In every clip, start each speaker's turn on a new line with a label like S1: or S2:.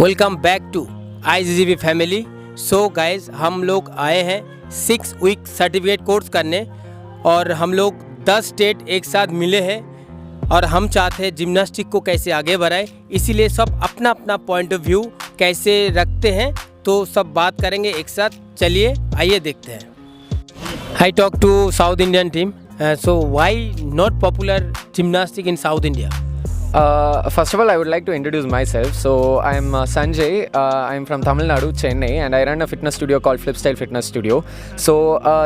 S1: Welcome back to IGGB family. So guys हम लोग आए हैं 6 वीक सर्टिफिकेट कोर्स करने और हम लोग 10 स्टेट एक साथ मिले हैं और हम चाहते हैं जिम्नास्टिक को कैसे आगे बढ़ाए, इसीलिए सब अपना अपना पॉइंट ऑफ व्यू कैसे रखते हैं तो सब बात करेंगे एक साथ। चलिए आइए देखते हैं। I talk to South Indian team, so why not popular gymnastic in South India?
S2: First of all, I would like to introduce myself. So, I'm Sanjay. I'm from Tamil Nadu, Chennai, and I run a fitness studio called Flipstyle Fitness Studio. So,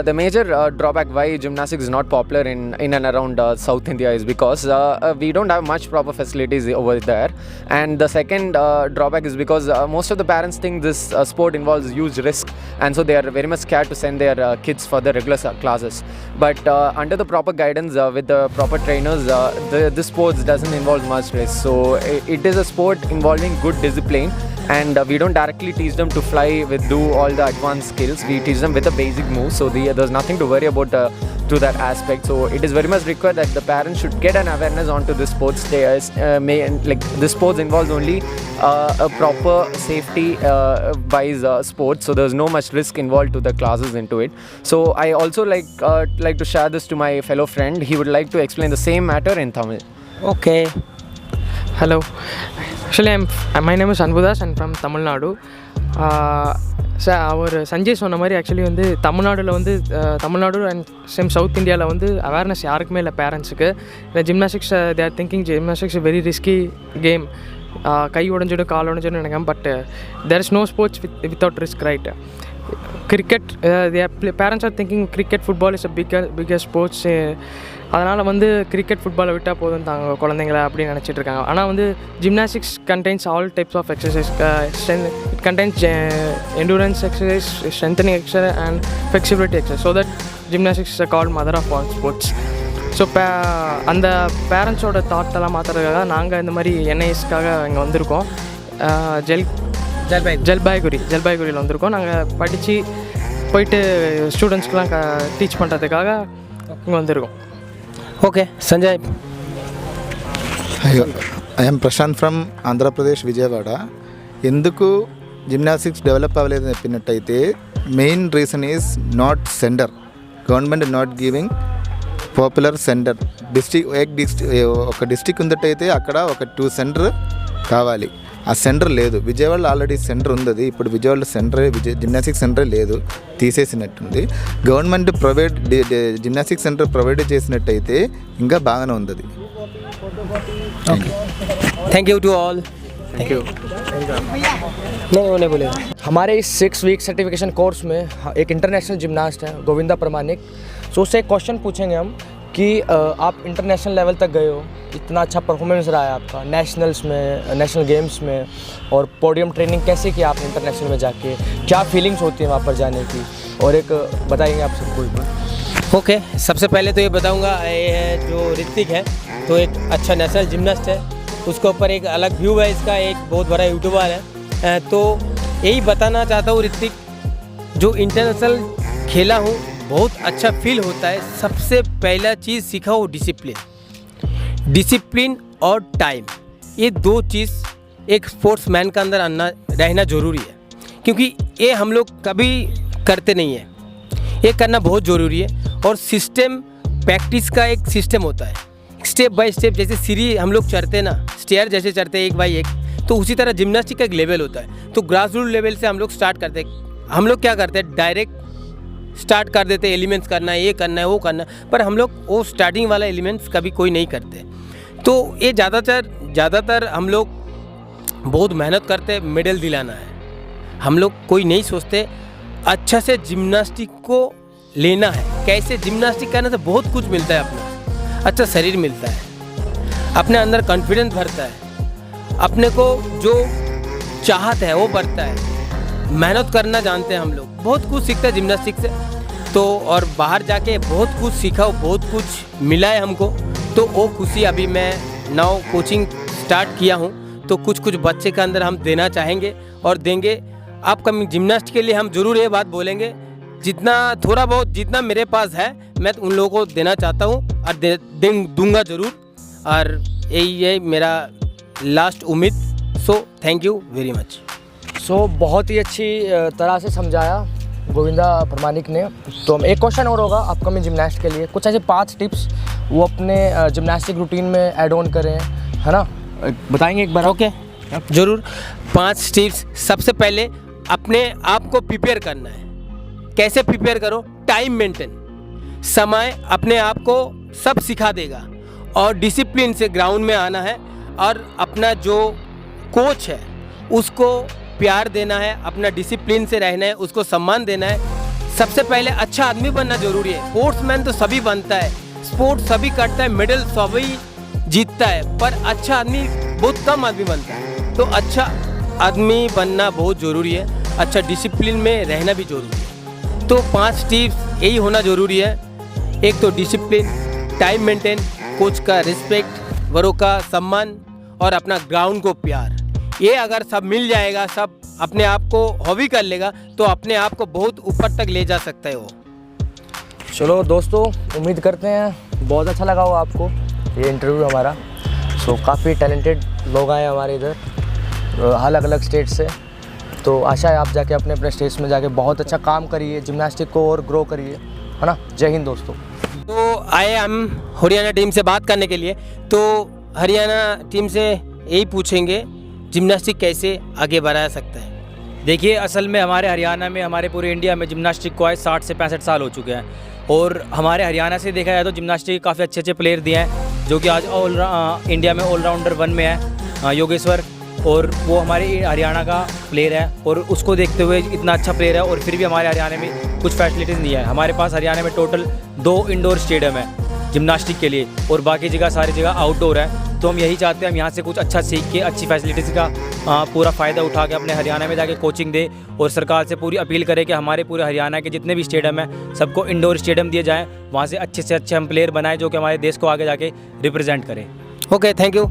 S2: the major drawback why gymnastics is not popular in and around South India is because we don't have much proper facilities over there. And the second drawback is because most of the parents think this sport involves huge risk, and so they are very much scared to send their kids for the regular classes. But under the proper guidance with the proper trainers, this sport doesn't involve much risk. So it is a sport involving good discipline, and we don't directly teach them to fly do all the advanced skills. We teach them with the basic moves, so there's nothing to worry about to that aspect. So it is very much required that the parents should get an awareness onto this sports. This sports involves only a proper safety wise sport, so there's no much risk involved to the classes into it. So I also like to share this to my fellow friend. He would like to explain the same matter in Tamil.
S1: Okay.
S3: Hello, actually my name is Anbudas and from Tamil Nadu. Sir அவர் சஞ்சய் சொன்ன மாதிரி actually வந்து Tamil Nadu and south இந்தியாவில் வந்து awareness யாருக்குமே இல்லை பேரண்ட்ஸுக்கு. இந்த gymnastics they are thinking gymnastics very risky game, கை உடஞ்சிடும் கால் உடஞ்சிடும் நினைக்கிறேன். But there is no sports without risk, right? Cricket parents are thinking cricket football is a bigger sports. அதனால் வந்து கிரிக்கெட் ஃபுட்பாலை விட்டால் போதும் தாங்க குழந்தைங்கள அப்படின்னு நினச்சிட்டு இருக்காங்க. ஆனால் வந்து gymnastics contains all types of exercise. It contains endurance exercise, strengthening exercise and flexibility exercise, so that gymnastics is called mother of all sports. So அந்த பேரண்ட்ஸோட தாட்டெல்லாம் மாற்றுறதுக்காக நாங்கள் இந்த மாதிரி NISக்காக இங்கே வந்திருக்கோம். ஜல்பாய்குரியில் வந்திருக்கோம். நாங்கள் படித்து போயிட்டு ஸ்டூடெண்ட்ஸ்க்கெலாம் டீச் பண்ணுறதுக்காக இங்கே வந்திருக்கோம்.
S1: Okay, Sanjay.
S4: I am Prashant from Andhra Pradesh, Vijayawada. ఎందుకు జిమ్నాస్టిక్స్ డెవలప్ అవ్వలేదు చెప్పినట్టయితే main reason is not centre. Government not giving popular centre. ఒక డిస్టిక్ ఉందట్టయితే అక్కడ ఒక 2 సెంటర్ కావాలి. ఆ సెంటర్ లేదు. విజయవాడలో ఆల్రెడీ సెంటర్ ఉంది. ఇప్పుడు విజయవాడలో జిమ్నాస్టిక్ సెంటర్ లేదు, తీసేసినట్టుంది. Government private gymnastic centre provide చేసినట్టయితే ఇంకా బాగానే ఉంది.
S1: Thank you to all.
S3: Thank you.
S1: नहीं बोले।
S5: हमारे इस 6 वीक सर्टिफिकेशन कोर्स में एक इंटरनेशनल जिम्नास्ट है गोविंदा प्रमाणिक. सो उससे एक क्वेश्चन पूछेंगे हम कि आप इंटरनेशनल लेवल तक गए हो, इतना अच्छा परफॉर्मेंस रहा है आपका नेशनल्स में, नेशनल गेम्स में, और पोडियम ट्रेनिंग कैसे किया आपने इंटरनेशनल में जाके, क्या फीलिंग्स होती हैं वहाँ पर जाने की, और एक बताएंगे आप सबको.
S1: ओके, सबसे पहले तो ये बताऊँगा, ये जो ऋतिक है तो एक अच्छा नेशनल जिम्नास्ट है, उसके ऊपर एक अलग व्यू है इसका, एक बहुत बड़ा यूट्यूबर है. तो यही बताना चाहता हूँ, ऋतिक जो इंटरनेशनल खेला हूँ बहुत अच्छा फील होता है. सबसे पहला चीज़ सीखा हूँ डिसिप्लिन और टाइम. ये 2 चीज़ एक स्पोर्ट्समैन का अंदर रहना ज़रूरी है, क्योंकि ये हम लोग कभी करते नहीं है. ये करना बहुत ज़रूरी है. और सिस्टम प्रैक्टिस का एक सिस्टम होता है, स्टेप बाय स्टेप. जैसे सीढ़ी हम लोग चढ़ते ना, स्टेयर जैसे चढ़ते 1 बाई 1, तो उसी तरह जिम्नास्टिक का एक लेवल होता है. तो ग्रास रूट लेवल से हम लोग स्टार्ट करते हैं. हम लोग क्या करते हैं, डायरेक्ट स्टार्ट कर देते हैं, एलिमेंट्स करना है, ये करना है, वो करना है, पर हम लोग वो स्टार्टिंग वाला एलिमेंट्स कभी कोई नहीं करते. तो ये ज़्यादातर हम लोग बहुत मेहनत करते हैं, मेडल दिलाना है. हम लोग कोई नहीं सोचते अच्छा से जिम्नास्टिक को लेना है. कैसे जिम्नास्टिक करने से बहुत कुछ मिलता है. अपना अच्छा शरीर मिलता है, अपने अंदर कॉन्फिडेंस भरता है, अपने को जो चाहत है वो बढ़ता है. मेहनत करना जानते हैं हम लोग, बहुत कुछ सीखते हैं जिम्नास्टिक से. तो और बाहर जाके बहुत कुछ सीखा, बहुत कुछ मिला है हमको. तो वो खुशी अभी मैं नाउ कोचिंग स्टार्ट किया हूँ, तो कुछ बच्चे के अंदर हम देना चाहेंगे और देंगे. अपकमिंग जिम्नास्ट के लिए हम ज़रूर ये बात बोलेंगे, जितना थोड़ा बहुत जितना मेरे पास है मैं उन लोगों को देना चाहता हूँ और दूंगा ज़रूर. और यही है मेरा लास्ट उम्मीद. So thank you very much.
S5: So बहुत ही अच्छी तरह से समझाया गोविंदा प्रमाणिक ने। तो एक क्वेश्चन और होगा अपकमिंग जिमनास्ट के लिए, कुछ ऐसे 5 टिप्स वो अपने जिमनास्टिक रूटीन में ऐड ऑन करें, है ना, बताएंगे एक बार?
S1: ओके, ज़रूर। 5 टिप्स। सबसे पहले अपने आप को प्रिपेयर करना है। कैसे प्रिपेयर करो? टाइम मेंटेन, समय अपने आप को सब सिखा देगा, और डिसिप्लिन से ग्राउंड में आना है, और अपना जो कोच है उसको प्यार देना है, अपना डिसिप्लिन से रहना है, उसको सम्मान देना है। सबसे पहले अच्छा आदमी बनना जरूरी है। स्पोर्ट्समैन तो सभी बनता है, स्पोर्ट्स सभी करता है, मेडल सभी जीतता है, पर अच्छा आदमी बहुत कम आदमी बनता है। तो अच्छा आदमी बनना बहुत ज़रूरी है, अच्छा डिसिप्लिन में रहना भी ज़रूरी है। तो 5 टिप्स यही होना ज़रूरी है। एक तो डिसिप्लिन, टाइम मेंटेन, कोच का रिस्पेक्ट, बड़ों का सम्मान, और अपना ग्राउंड को प्यार। ये अगर सब मिल जाएगा, सब अपने आप को हॉबी कर लेगा, तो अपने आप को बहुत ऊपर तक ले जा सकता है वो।
S5: चलो दोस्तों, उम्मीद करते हैं बहुत अच्छा लगा होगा आपको ये इंटरव्यू हमारा। सो काफ़ी टैलेंटेड लोग आए हमारे इधर अलग अलग स्टेट से। तो आशा है आप जाके अपने अपने स्टेट्स में जाके बहुत अच्छा काम करिए, जिम्नास्टिक को और ग्रो करिए, है ना। जय हिंद दोस्तों।
S1: तो आए हम हरियाणा टीम से बात करने के लिए। तो हरियाणा टीम से यही पूछेंगे, जिम्नास्टिक कैसे आगे बढ़ा सकता है?
S6: देखिए, असल में हमारे हरियाणा में, हमारे पूरे इंडिया में जिम्नास्टिक को आए 60 से 65 साल हो चुके हैं, और हमारे हरियाणा से देखा जाए तो जिम्नास्टिक के काफ़ी अच्छे अच्छे प्लेयर दिए हैं, जो कि आज इंडिया में ऑलराउंडर 1 में है योगेश्वर, और वो हमारे हरियाणा का प्लेयर है, और उसको देखते हुए इतना अच्छा प्लेयर है, और फिर भी हमारे हरियाणा में कुछ फैसिलिटीज़ नहीं है। हमारे पास हरियाणा में टोटल 2 इंडोर स्टेडियम है जिम्नास्टिक के लिए, और बाकी जगह सारी जगह आउटडोर है। तो हम यही चाहते हैं हम यहाँ से कुछ अच्छा सीख के, अच्छी फैसिलिटीज़ का पूरा फ़ायदा उठा के अपने हरियाणा में जाके कोचिंग दे, और सरकार से पूरी अपील करें कि हमारे पूरे हरियाणा के जितने भी स्टेडियम हैं सबको इंडोर स्टेडियम दिए जाएँ, वहाँ से अच्छे हम प्लेयर बनाएं जो कि हमारे देश को आगे जाके रिप्रेजेंट करें।
S1: Okay, thank you.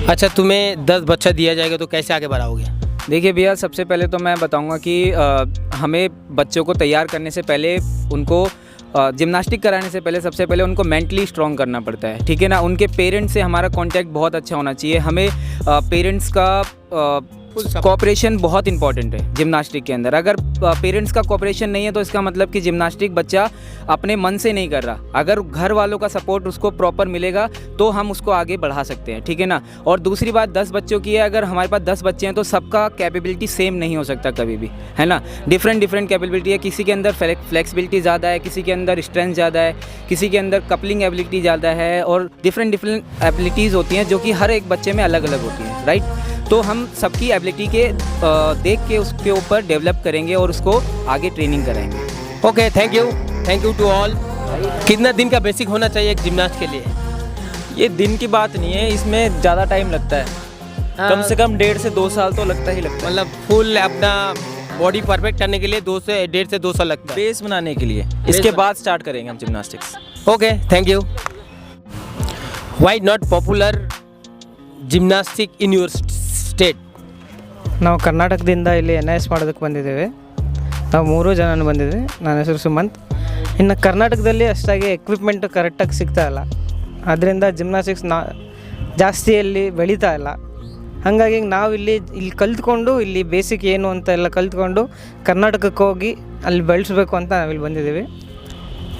S1: अच्छा, तुम्हें 10 बच्चा दिया जाएगा तो कैसे आगे बढ़ाओगे?
S2: देखिए भैया, सबसे पहले तो मैं बताऊंगा कि हमें बच्चों को तैयार करने से पहले, उनको जिम्नास्टिक कराने से पहले, सबसे पहले उनको मेंटली स्ट्रॉन्ग करना पड़ता है, ठीक है ना। उनके पेरेंट्स से हमारा कांटेक्ट बहुत अच्छा होना चाहिए। हमें पेरेंट्स का कोऑपरेशन बहुत इंपॉर्टेंट है जिम्नास्टिक के अंदर। अगर पेरेंट्स का कोऑपरेशन नहीं है तो इसका मतलब कि जिम्नास्टिक बच्चा अपने मन से नहीं कर रहा। अगर घर वालों का सपोर्ट उसको प्रॉपर मिलेगा तो हम उसको आगे बढ़ा सकते हैं, ठीक है ना। और दूसरी बात 10 बच्चों की है, अगर हमारे पास 10 बच्चे हैं तो सबका कैपेबिलिटी सेम नहीं हो सकता कभी भी, है ना। डिफरेंट कैपेबिलिटी है, किसी के अंदर फ्लेक्सिबिलिटी ज़्यादा है, किसी के अंदर स्ट्रेंथ ज़्यादा है, किसी के अंदर कपलिंग एबिलिटी ज़्यादा है, और डिफरेंट एबिलिटीज़ होती हैं जो कि हर एक बच्चे में अलग अलग होती हैं, राइट। तो हम सबकी एबिलिटी के देख के उसके ऊपर डेवलप करेंगे और उसको आगे ट्रेनिंग कराएंगे।
S1: Okay, thank you to all. कितना दिन का बेसिक होना चाहिए एक जिम्नास्ट के लिए?
S6: ये दिन की बात नहीं है, इसमें ज़्यादा टाइम लगता है, कम से कम 1.5 से 2 साल तो लगता ही लगता है।
S1: मतलब फुल अपना बॉडी परफेक्ट करने के लिए 1.5 से 2 साल लगता है
S6: बेस बनाने के लिए। इसके बाद स्टार्ट करेंगे हम gymnastics.
S1: Okay, thank you. Why not popular gymnastic in your state?
S3: ನಾವು ಕರ್ನಾಟಕದಿಂದ ಇಲ್ಲಿ NIS ಮಾಡೋದಕ್ಕೆ ಬಂದಿದ್ದೇವೆ. ನಾವು 3 ಜನ ಬಂದಿದ್ವಿ. ನನ್ನ ಹೆಸರು ಸುಮಂತ್. ಇನ್ನು ಕರ್ನಾಟಕದಲ್ಲಿ ಅಷ್ಟಾಗಿ ಎಕ್ವಿಪ್ಮೆಂಟ್ ಕರೆಕ್ಟಾಗಿ ಸಿಗ್ತಾ ಇಲ್ಲ, ಅದರಿಂದ ಜಿಮ್ನಾಸ್ಟಿಕ್ಸ್ ಜಾಸ್ತಿಯಲ್ಲಿ ಬೆಳೀತಾ ಇಲ್ಲ. ಹಾಗಾಗಿ ನಾವು ಇಲ್ಲಿ ಕಲ್ತ್ಕೊಂಡು, ಇಲ್ಲಿ ಬೇಸಿಕ್ ಏನು ಅಂತ ಎಲ್ಲ ಕಲ್ತ್ಕೊಂಡು ಕರ್ನಾಟಕಕ್ಕೆ ಹೋಗಿ ಅಲ್ಲಿ ಬೆಳೆಸಬೇಕು ಅಂತ ನಾವಿಲ್ಲಿ ಬಂದಿದ್ದೀವಿ.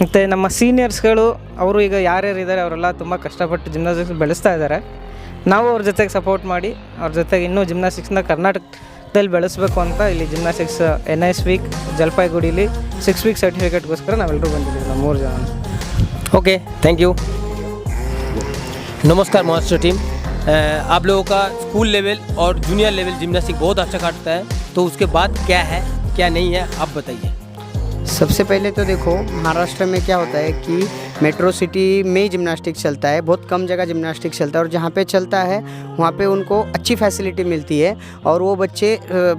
S3: ಮತ್ತು ನಮ್ಮ ಸೀನಿಯರ್ಸ್ಗಳು ಅವರು ಈಗ ಯಾರ್ಯಾರು ಇದ್ದಾರೆ ಅವರೆಲ್ಲ ತುಂಬ ಕಷ್ಟಪಟ್ಟು ಜಿಮ್ನಾಸ್ಟಿಕ್ಸ್ ಬೆಳೆಸ್ತಾ ಇದ್ದಾರೆ. ನಾವು ಅವ್ರ ಜೊತೆಗೆ ಸಪೋರ್ಟ್ ಮಾಡಿ ಅವ್ರ ಜೊತೆಗೆ ಇನ್ನೂ ಜಿಮ್ನಾಸ್ಟಿಕ್ಸ್ನ ಕರ್ನಾಟಕದಲ್ಲಿ ಬೆಳೆಸಬೇಕು ಅಂತ ಇಲ್ಲಿ ಜಿಮ್ನಾಸ್ಟಿಕ್ಸ್ NIS ವೀಕ್ ಜಲ್ಪಾಯ್ಗುಡಿಲಿ 6 ವೀಕ್ ಸರ್ಟಿಫಿಕೇಟ್ಗೋಸ್ಕರ ನಾವೆಲ್ಲರೂ ಬಂದಿದ್ದೀವಿ, ನಾವು 3 ಜನ.
S1: Okay, thank you. नमस्कार मास्टर टीम। आप लोगों का स्कूल लेवल और जूनियर लेवल जिम्नास्टिक बहुत अच्छा काटता है, तो उसके बाद क्या है क्या नहीं है आप बताइए।
S7: सबसे पहले तो देखो, महाराष्ट्र में क्या होता है कि मेट्रो सिटी में ही जिम्नास्टिक चलता है, बहुत कम जगह जिम्नास्टिक चलता है, और जहाँ पे चलता है वहाँ पे उनको अच्छी फैसिलिटी मिलती है, और वो बच्चे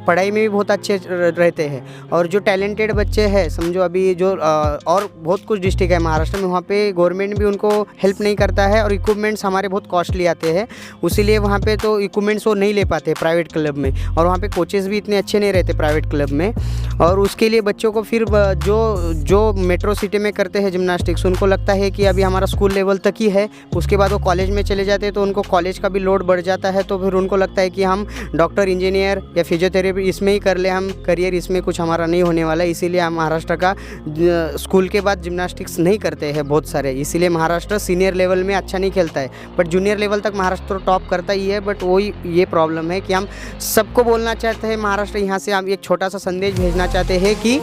S7: पढ़ाई में भी बहुत अच्छे रहते हैं। और जो टैलेंटेड बच्चे हैं, समझो अभी जो और बहुत कुछ डिस्ट्रिक्ट है महाराष्ट्र में, वहाँ पे गवर्नमेंट भी उनको हेल्प नहीं करता है, और इक्विपमेंट्स हमारे बहुत कॉस्टली आते हैं, उसीलिए वहाँ पे तो इक्विपमेंट्स वो नहीं ले पाते प्राइवेट क्लब में, और वहाँ पे कोचेज़ भी इतने अच्छे नहीं रहते प्राइवेट क्लब में। और उसके लिए बच्चों को फिर जो मेट्रो सिटी में करते हैं जिम्नास्टिक्स, उनको लगता है कि अभी हमारा स्कूल लेवल तक ही है, उसके बाद वो कॉलेज में चले जाते हैं तो उनको कॉलेज का भी लोड बढ़ जाता है, तो फिर उनको लगता है कि हम डॉक्टर, इंजीनियर या फिजियोथेरेपी इसमें ही कर ले, हम करियर इसमें कुछ हमारा नहीं होने वाला है। इसीलिए हम महाराष्ट्र का स्कूल के बाद जिम्नास्टिक्स नहीं करते हैं बहुत सारे, इसीलिए महाराष्ट्र सीनियर लेवल में अच्छा नहीं खेलता है, बट जूनियर लेवल तक महाराष्ट्र टॉप करता ही है। बट वही ये प्रॉब्लम है कि हम सबको बोलना चाहते हैं, महाराष्ट्र यहाँ से हम एक छोटा सा संदेश भेजना चाहते हैं कि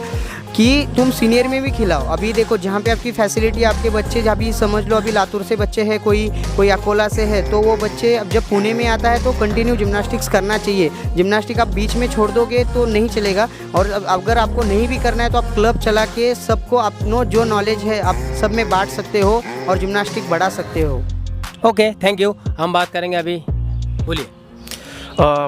S7: तुम सीनियर में भी खिलाओ। अभी देखो जहाँ पे आपकी फैसिलिटी, आपके बच्चे अभी समझ लो अभी लातूर से बच्चे हैं, कोई अकोला से है, तो वो बच्चे अब जब पुणे में आता है तो कंटिन्यू जिम्नास्टिक्स करना चाहिए। जिम्नास्टिक आप बीच में छोड़ दोगे तो नहीं चलेगा, और अगर आपको नहीं भी करना है तो आप क्लब चला के सबको अपनो जो नॉलेज है आप सब में बांट सकते हो और जिम्नास्टिक बढ़ा सकते हो।
S1: Okay, thank you. हम बात करेंगे अभी, बोलिए।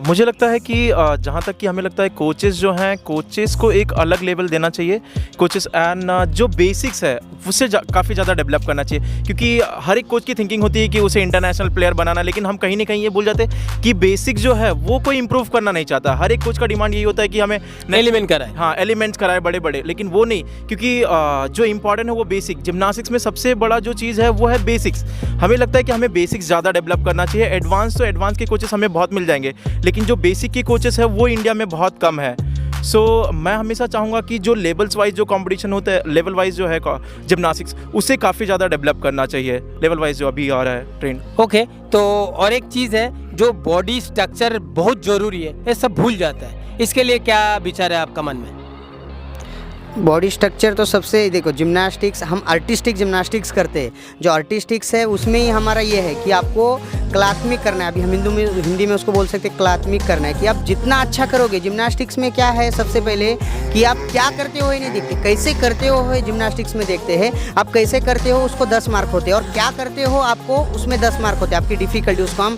S8: मुझे लगता है कि जहाँ तक कि हमें लगता है कोचेस जो हैं, कोचेस को एक अलग लेवल देना चाहिए। कोचेस एंड जो बेसिक्स है उससे काफ़ी ज़्यादा डेवलप करना चाहिए, क्योंकि हर एक कोच की थिंकिंग होती है कि उसे इंटरनेशनल प्लेयर बनाना, लेकिन हम कहीं ना कहीं ये भूल जाते हैं कि बेसिक्स जो है वो कोई इंप्रूव करना नहीं चाहता। हर एक कोच का डिमांड यही होता है कि हमें
S1: एलिमेंट कराए,
S8: हाँ एलिमेंट्स कराए बड़े बड़े, लेकिन वो नहीं, क्योंकि जो इंपॉर्टेंट है वो बेसिक। जिम्नास्टिक्स में सबसे बड़ा जो चीज़ है वो है बेसिक्स। हमें लगता है कि हमें बेसिक्स ज़्यादा डेवलप करना चाहिए। एडवांस तो एडवांस के कोचेस हमें बहुत मिल जाएंगे, लेकिन जो बेसिक के कोचेस है वो इंडिया में बहुत कम है। सो मैं हमेशा चाहूँगा कि जो लेवल्स वाइज जो कंपटीशन होता है, लेवल वाइज जो है जिम्नास्टिक्स, उससे काफ़ी ज़्यादा डेवलप करना चाहिए, लेवल वाइज जो अभी आ रहा है ट्रेंड।
S1: ओके, तो और एक चीज़ है जो बॉडी स्ट्रक्चर बहुत ज़रूरी है, ये सब भूल जाता है, इसके लिए क्या विचार है आपका मन में?
S7: बॉडी स्ट्रक्चर तो सबसे, देखो जिम्नास्टिक्स हम आर्टिस्टिक जिम्नास्टिक्स करते हैं, जो आर्टिस्टिक्स है उसमें ही हमारा ये है कि आपको कलात्मक करना है। अभी हम हिंदी में उसको बोल सकते हैं कलात्मक करना है, कि आप जितना अच्छा करोगे। जिम्नास्टिक्स में क्या है, सबसे पहले कि आप क्या करते हो ये नहीं देखते, कैसे करते हो जिम्नास्टिक्स में देखते हैं। आप कैसे करते हो उसको 10 मार्क होते हैं, और क्या करते हो आपको उसमें 10 मार्क होते हैं। आपकी डिफ़िकल्टी, उसको हम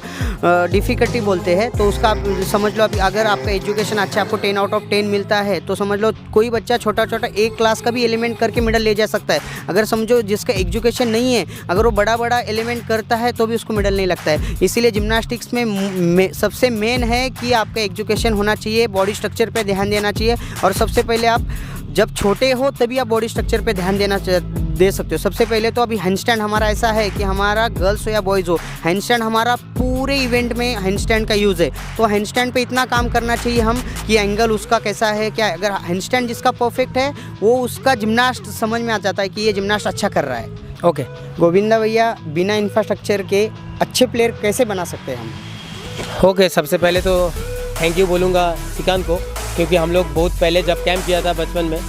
S7: डिफ़िकल्टी बोलते हैं, तो उसका आप समझ लो। अभी अगर आपका एजुकेशन अच्छा, आपको 10 आउट ऑफ 10 मिलता है, तो समझ लो कोई बच्चा छोटा छोटा एक क्लास का भी एलिमेंट करके मेडल ले जा सकता है। अगर समझो जिसका एजुकेशन नहीं है, अगर वो बड़ा बड़ा एलिमेंट करता है तो भी उसको मेडल नहीं लगता है। इसीलिए जिम्नास्टिक्स में सबसे मेन है कि आपका एजुकेशन होना चाहिए, बॉडी स्ट्रक्चर पे ध्यान देना चाहिए, और सबसे पहले आप जब छोटे हो तभी आप बॉडी स्ट्रक्चर पे ध्यान दे सकते हो। सबसे पहले तो अभी हैंडस्टैंड हमारा ऐसा है कि हमारा गर्ल्स हो या बॉयज़ हो, हैंडस्टैंड हमारा पूरे इवेंट में हैंडस्टैंड का यूज़ है। तो हैंडस्टैंड पे इतना काम करना चाहिए हम कि एंगल उसका कैसा है, क्या। अगर हैंडस्टैंड जिसका परफेक्ट है वो उसका जिम्नास्ट समझ में आ जाता है कि ये जिम्नास्ट अच्छा कर रहा है।
S1: ओके,
S7: गोविंदा भैया, बिना इंफ्रास्ट्रक्चर के अच्छे प्लेयर कैसे बना सकते हैं हम?
S1: ओके, सबसे पहले तो थैंक यू बोलूँगा श्रीकांत को, क्योंकि हम लोग बहुत पहले जब कैंप किया था बचपन में,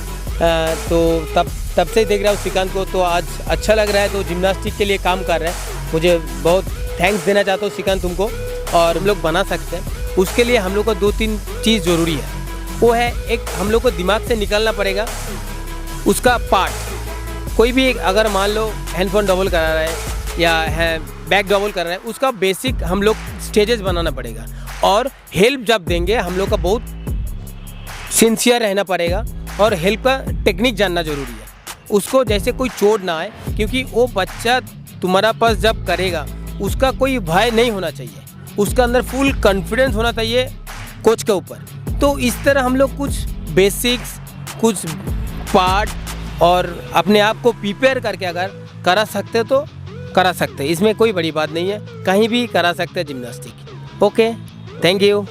S1: तो तब से ही देख रहा हूँ श्रीकांत को, तो आज अच्छा लग रहा है। तो जिम्नास्टिक के लिए काम कर रहा है, मुझे बहुत थैंक्स देना चाहता हूँ श्रीकांत तुमको। और हम लोग बना सकते हैं, उसके लिए हम लोग को 2-3 चीज़ ज़रूरी है। वो है, एक हम लोग को दिमाग से निकालना पड़ेगा उसका पार्ट। कोई भी अगर मान लो हैंडफोन डबल करा रहा है या बैक डबल कर रहा है, उसका बेसिक हम लोग स्टेजेस बनाना पड़ेगा। और हेल्प जब देंगे हम लोग का बहुत सिंसियर रहना पड़ेगा, और हेल्प का टेक्निक जानना ज़रूरी है। उसको जैसे कोई चोट ना आए, क्योंकि वो बच्चा तुम्हारा पास जब करेगा उसका कोई भय नहीं होना चाहिए, उसका अंदर फुल कॉन्फिडेंस होना चाहिए कोच के ऊपर। तो इस तरह हम लोग कुछ बेसिक्स, कुछ पार्ट और अपने आप को प्रिपेयर करके अगर करा सकते तो करा सकते, इसमें कोई बड़ी बात नहीं है, कहीं भी करा सकते हैं जिम्नास्टिक। Okay, thank you.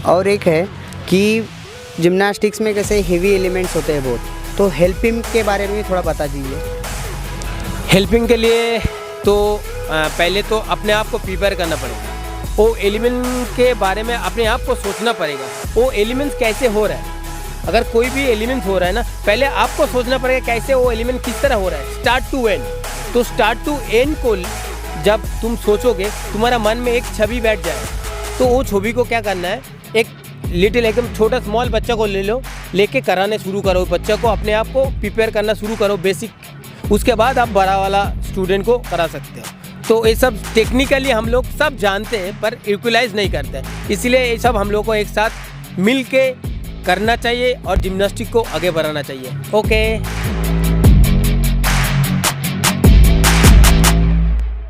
S7: और एक है कि जिम्नास्टिक्स में कैसे हेवी एलिमेंट्स होते हैं बहुत, तो हेल्पिंग के बारे में थोड़ा बता दीजिए।
S1: हेल्पिंग के लिए तो पहले तो अपने आप को प्रिपेयर करना पड़ेगा, वो एलिमेंट के बारे में अपने आप को सोचना पड़ेगा, वो एलिमेंट्स कैसे हो रहा है। अगर कोई भी एलिमेंट हो रहा है ना, पहले आपको सोचना पड़ेगा कैसे वो एलिमेंट किस तरह हो रहा है, स्टार्ट टू एंड। तो स्टार्ट टू एंड को जब तुम सोचोगे, तुम्हारा मन में एक छवि बैठ जाए, तो वो छवि को क्या करना है, एक लिटिल एकदम छोटा स्मॉल बच्चा को ले लो, लेके कराने शुरू करो, बच्चा को अपने आप को प्रिपेयर करना शुरू करो बेसिक। उसके बाद आप बड़ा वाला स्टूडेंट को करा सकते हो। तो ये सब टेक्निकली हम लोग सब जानते हैं पर यूटिलाइज नहीं करते हैं, इसलिए ये सब हम लोग को एक साथ मिल के करना चाहिए और जिम्नास्टिक को आगे बढ़ाना चाहिए। ओके।